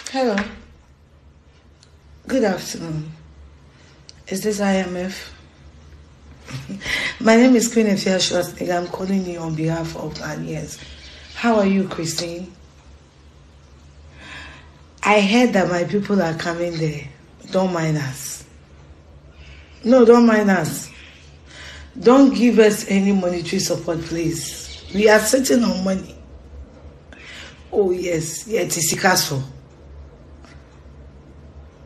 Hello. Good afternoon. Is this IMF? My name is Queen Afia Schwar. I'm calling you on behalf of Ghanaians. How are you, Christine? I heard that my people are coming there. Don't mind us. No, don't mind us. Don't give us any monetary support, please. We are sitting on money. Oh, yes. Yeah, it is Sikaso.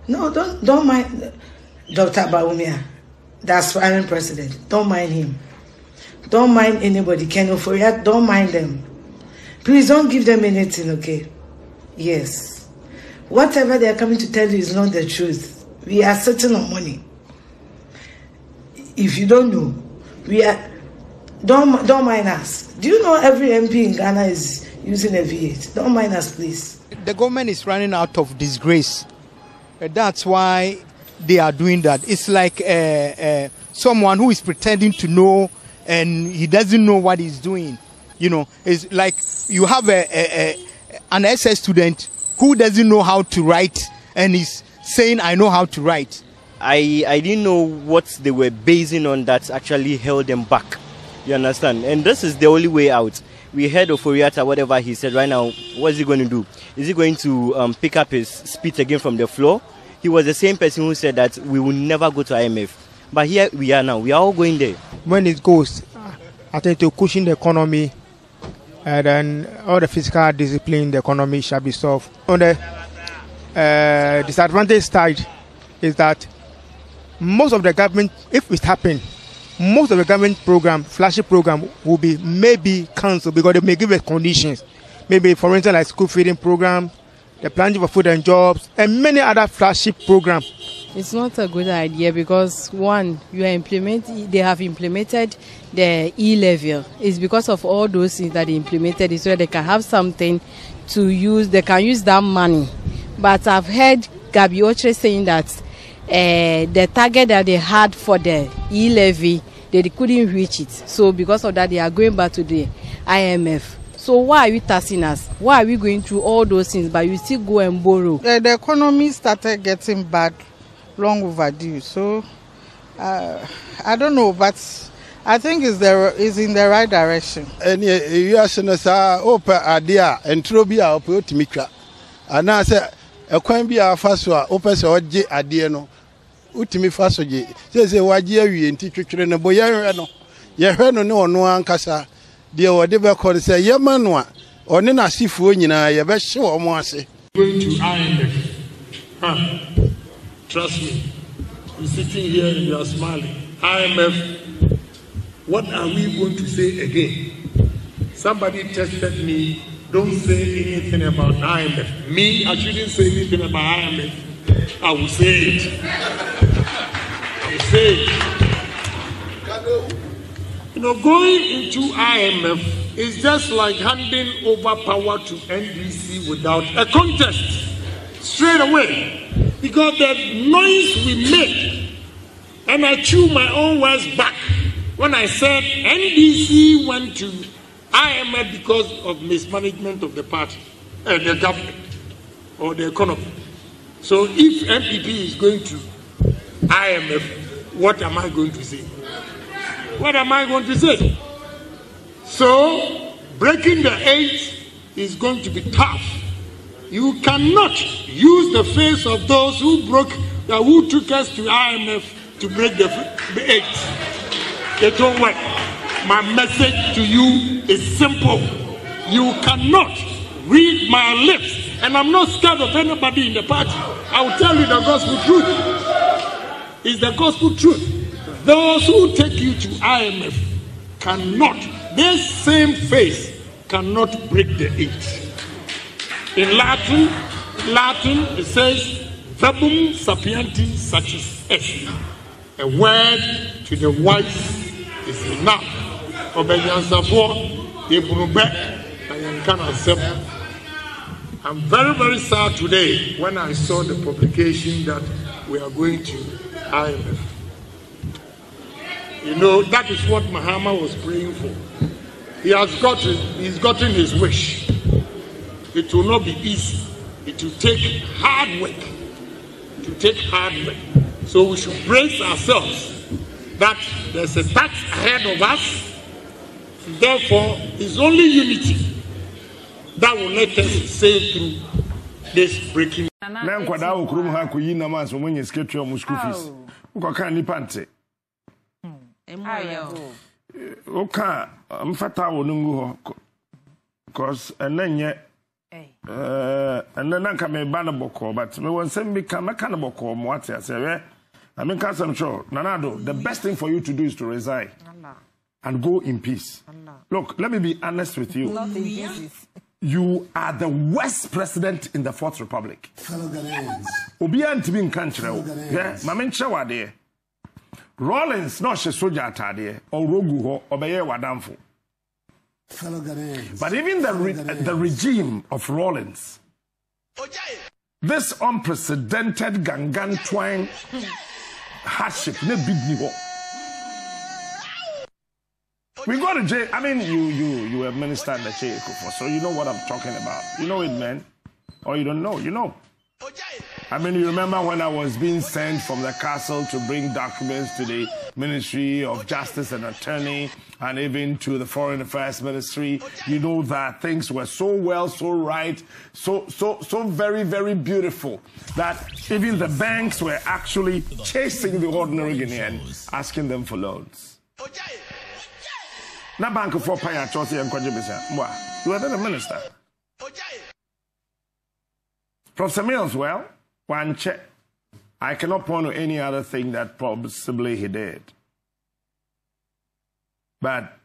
No, don't mind Dr. Baumia. The aspiring president. Don't mind him. Don't mind anybody. Ken Oforiat, don't mind them. Please don't give them anything, okay? Yes. Whatever they are coming to tell you is not the truth. We are sitting on money. If you don't know, we are. Don't mind us. Do you know every MP in Ghana is using a V8? Don't mind us, please. The government is running out of disgrace. That's why they are doing that. It's like someone who is pretending to know and he doesn't know what he's doing. You know, it's like you have an SS student who doesn't know how to write and is saying, I know how to write. I didn't know what they were basing on that actually held them back. You understand? And this is the only way out. We heard of Oriata, whatever he said right now. What is he going to do? Is he going to pick up his speech again from the floor? He was the same person who said that we will never go to IMF. But here we are now. We are all going there. When it goes, I think to cushion the economy, and then all the fiscal discipline in the economy shall be solved. On the disadvantage side is that most of the government, if it happens, most of the government program, flagship program, will be maybe cancelled because they may give it conditions. Maybe, for instance, like school feeding program, the planning for food and jobs, and many other flagship programs. It's not a good idea because one, they have implemented the E-level. It's because of all those things that they implemented so that they can have something to use. They can use that money. But I've heard Gabi Oche saying that the target that they had for the E-levy, they couldn't reach it. So because of that, they are going back to the IMF. So why are you taxing us? Why are we going through all those things, but you still go and borrow? The economy started getting bad, long overdue. So I don't know, but I think it's in the right direction. And you are saying, "Open idea and trobia open to mikra." And I said, "A coin be a faswa open so j idea no." Utimi faso je. Say waje awie enti twetwere no boye no. Ye hwe no ne ono ankasa. De wode be call say yemanu a one na sifuo nyina ye be hye wo mo ase. Going to IMF. Trust me. You're sitting here and you are smiling. IMF, what are we going to say again? Somebody tested me, don't say anything about IMF. Me, I shouldn't say anything about IMF. I will say it. I will say it. You know, going into IMF is just like handing over power to NDC without a contest. Straight away. Because the noise we made, and I chew my own words back when I said NDC went to IMF because of mismanagement of the party, the government, or the economy. So if MPP is going to IMF, what am I going to say? What am I going to say? So breaking the 8 is going to be tough. You cannot use the face of those who took us to IMF to break the 8. They don't work. My message to you is simple. You cannot read my lips. And I'm not scared of anybody in the party. I will tell you the gospel truth. It's the gospel truth. Those who take you to IMF cannot, this same face cannot break the 8. In Latin it says, verbum sapienti satis est. A word to the wise is enough. I'm very, very sad today when I saw the publication that we are going to IMF. You know, that is what Mahama was praying for. He's gotten his wish. It will not be easy. It will take hard work. It will take hard work. So we should brace ourselves that there's a task ahead of us. Therefore, it's only unity that will let us sail through this breaking. Men kwada okrum ha ko yi na ma so monye schedule mu school fees. Uko kan ni pante. Oka mfata wo nungu ho cause enenye enena ka me ba na boko but me won sem bi ka meka na boko mo ate asere. I mean can some sure Nana Addo, the best thing for you to do is to resign and go in peace. Look, let me be honest with you. You are the worst president in the Fourth Republic. Obi anti bin kanchrew. Yeah, mama nchewa de. Rollins no she soja atade or rogu ho obeye wadamfo. But even the regime of Rollins, this unprecedented gangan twine hardship ne big ni ho. We go to jail. I mean, you were minister in the jail, so you know what I'm talking about. You know it, man. Or you don't know, you know. I mean, you remember when I was being sent from the castle to bring documents to the Ministry of Justice and Attorney and even to the Foreign Affairs Ministry. You know that things were so well, so right, so very, very beautiful that even the banks were actually chasing the ordinary Guinean, asking them for loans. Na bank for paya choti and kwajibisa. You are the minister. Professor Mills, well, one check. I cannot point to any other thing that possibly he did. But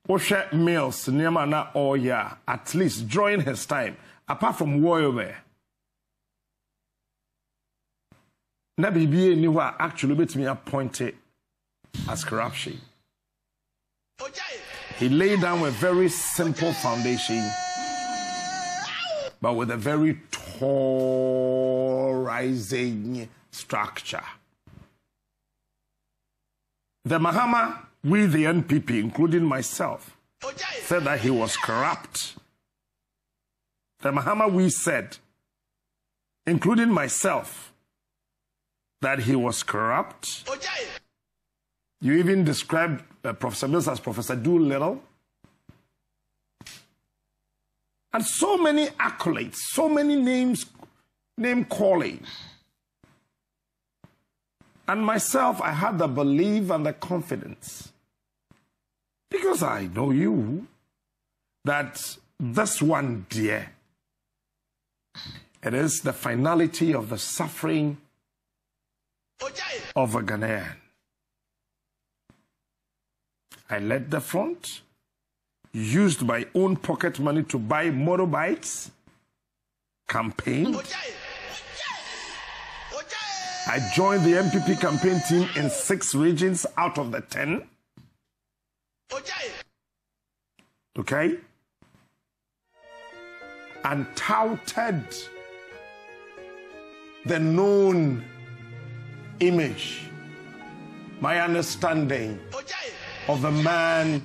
Osha Mills, Niamana Oya, at least during his time, apart from warrior, na BBA knew actually made me appointed as corruption. He laid down a very simple foundation, but with a very tall rising structure. The Mahama, we the NPP, including myself, said that he was corrupt. The Mahama, we said, including myself, that he was corrupt. You even described Professor Mills as Professor Doolittle. And so many accolades, so many name calling. And myself, I had the belief and the confidence, because I know you, that this one, dear, it is the finality of the suffering of a Ghanaian. I led the front, used my own pocket money to buy motorbikes, campaigned. I joined the MPP campaign team in 6 regions out of the 10. Okay? And touted the known image, my understanding of a man,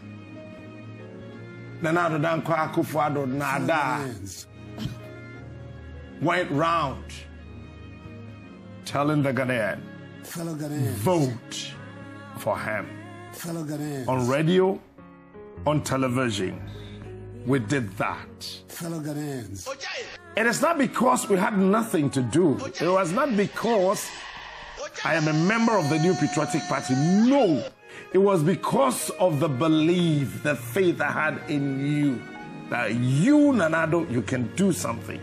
Nana Addo Nada, went round telling the Ghanaian, vote for him. On radio, on television, we did that. It is not because we had nothing to do. It was not because I am a member of the New Patriotic Party. No. It was because of the belief, the faith I had in you, that you, Nana Addo, you can do something.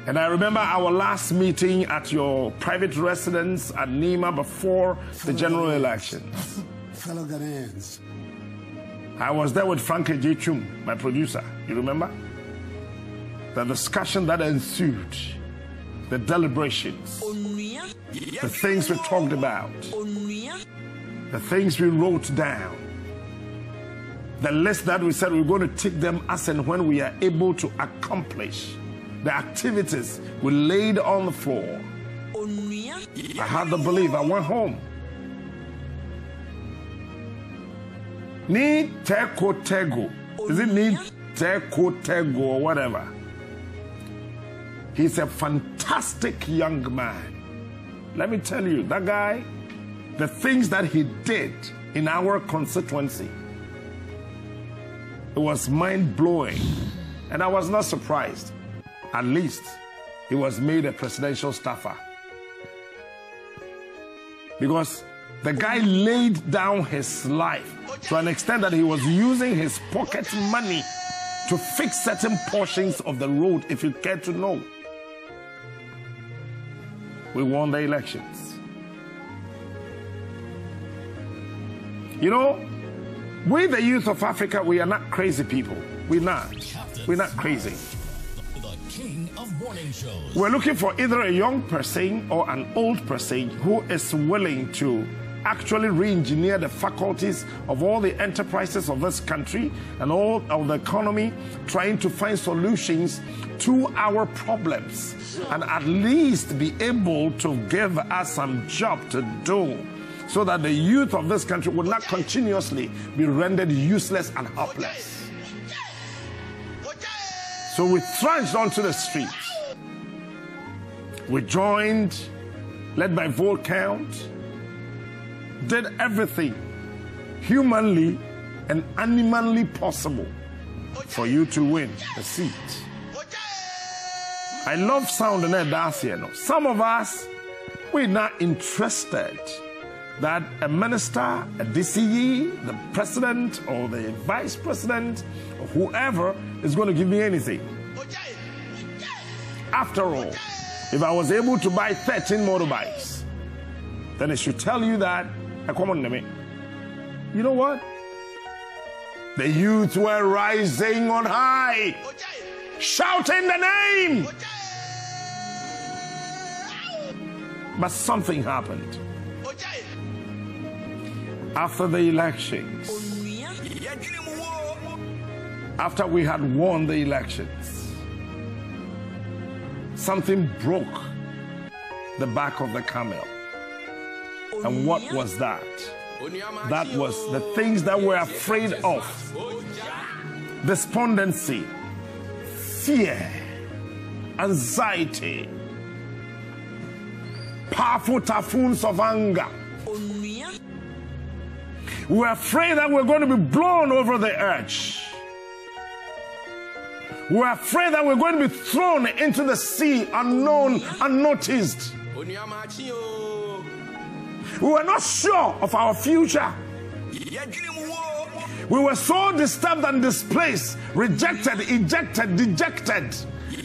And I remember our last meeting at your private residence at Nima before the general elections. Fellow Ghanaians, I was there with Frank Ejechum, my producer. You remember? The discussion that ensued, the deliberations, the things we talked about, the things we wrote down, the list that we said we're going to take them as and when we are able to accomplish the activities we laid on the floor. I had the belief. I went home. Ni teko tego. Is it need Tego or whatever. He's a fantastic young man. Let me tell you, that guy, the things that he did in our constituency, it was mind-blowing. And I was not surprised. At least he was made a presidential staffer. Because the guy laid down his life to an extent that he was using his pocket money to fix certain portions of the road, if you care to know. We won the elections. You know, we the youth of Africa, we are not crazy people. We're not. We're not crazy. The king of morning shows. We're looking for either a young person or an old person who is willing to actually re-engineer the faculties of all the enterprises of this country and all of the economy, trying to find solutions to our problems and at least be able to give us some job to do, so that the youth of this country would not continuously be rendered useless and helpless. So we thrashed onto the streets. We joined, led by vote count, did everything humanly and animally possible for you to win the seat. I love sound in that. Some of us, we're not interested that a minister, a deci, the president or the vice president or whoever is going to give me anything. After all, if I was able to buy 13 motorbikes, then it should tell you that, come on, you know what? The youth were rising on high, shouting the name. But something happened. After the elections, after we had won the elections, something broke the back of the camel. And what was that? That was the things that we're afraid of. Despondency, fear, anxiety, powerful typhoons of anger. We're afraid that we're going to be blown over the edge. We're afraid that we're going to be thrown into the sea unknown, unnoticed. We were not sure of our future. We were so disturbed and displaced, rejected, ejected, dejected,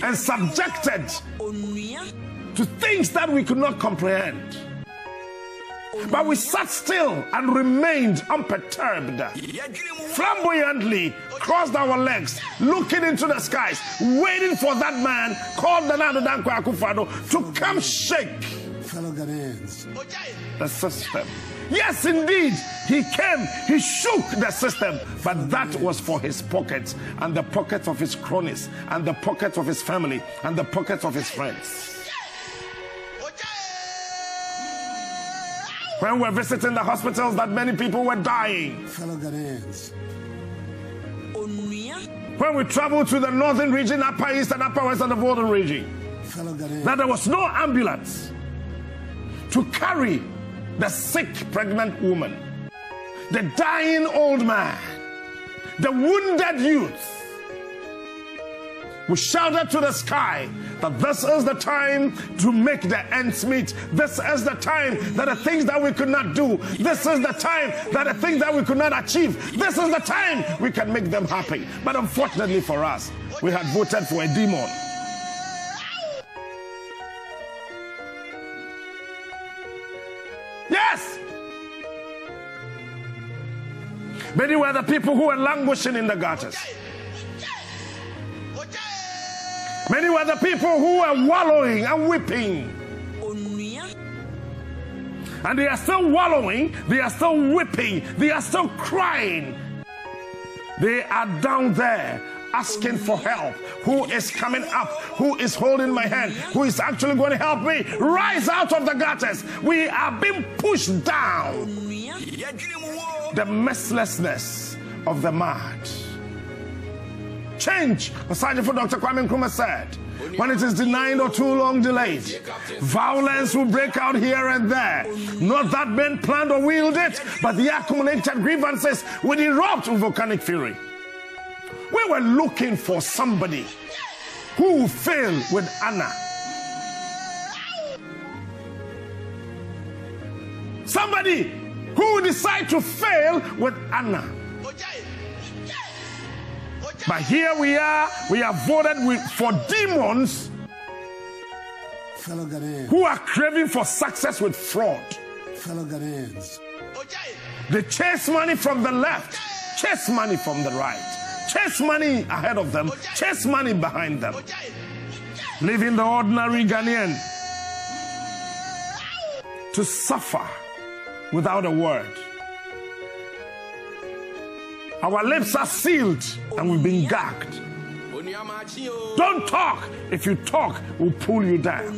and subjected to things that we could not comprehend. But we sat still and remained unperturbed, flamboyantly crossed our legs, looking into the skies, waiting for that man called Nana Addo to come shake the system. Yes, indeed, he came, he shook the system, but that was for his pockets and the pockets of his cronies and the pockets of his family and the pockets of his friends. When we're visiting the hospitals, that many people were dying. Fellow Ghanaians. When we traveled to the northern region, upper east and upper west and the northern region, that there was no ambulance to carry the sick pregnant woman, the dying old man, the wounded youth. We shouted to the sky that this is the time to make the ends meet. This is the time that the things that we could not do, this is the time that the things that we could not achieve, this is the time we can make them happy. But unfortunately for us, we had voted for a demon. Yes! Many were the people who were languishing in the gutters. Many were the people who were wallowing and weeping. And they are still wallowing, they are still weeping, they are still crying. They are down there asking for help. Who is coming up? Who is holding my hand? Who is actually going to help me rise out of the gutters? We are being pushed down. The mercilessness of the mad. change. Sergeant for Dr. Kwame Nkrumah said, when it is denied or too long delayed, violence will break out here and there. Not that men planned or willed it, but the accumulated grievances will erupt with volcanic fury. We were looking for somebody who will fail with Anna. Somebody who will decide to fail with Anna. But here we are voted for demons who are craving for success with fraud. They chase money from the left, chase money from the right, chase money ahead of them, chase money behind them, leaving the ordinary Ghanaian to suffer without a word. Our lips are sealed and we've been gagged. Don't talk. If you talk, we'll pull you down.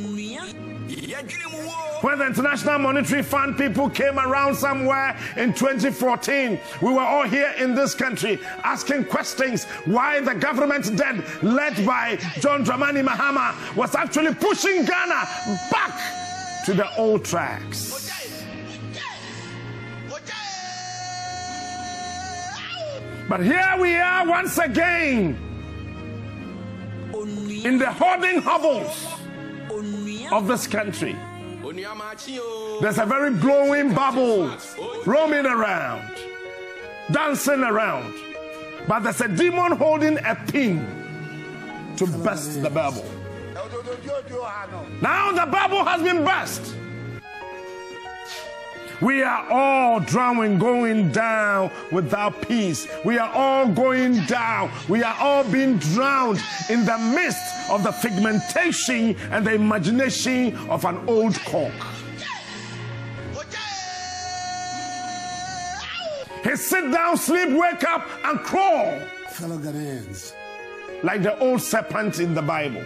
When the International Monetary Fund people came around somewhere in 2014, we were all here in this country asking questions why the government then, led by John Dramani Mahama, was actually pushing Ghana back to the old tracks. But here we are once again in the hoarding hovels of this country. There's a very glowing bubble roaming around, dancing around. But there's a demon holding a pin to burst the bubble. Now the bubble has been burst. We are all drowning, going down without peace. We are all going down. We are all being drowned in the midst of the figmentation and the imagination of an old cock. He sit down, sleep, wake up, and crawl. Fellow Ghanaians, like the old serpent in the Bible.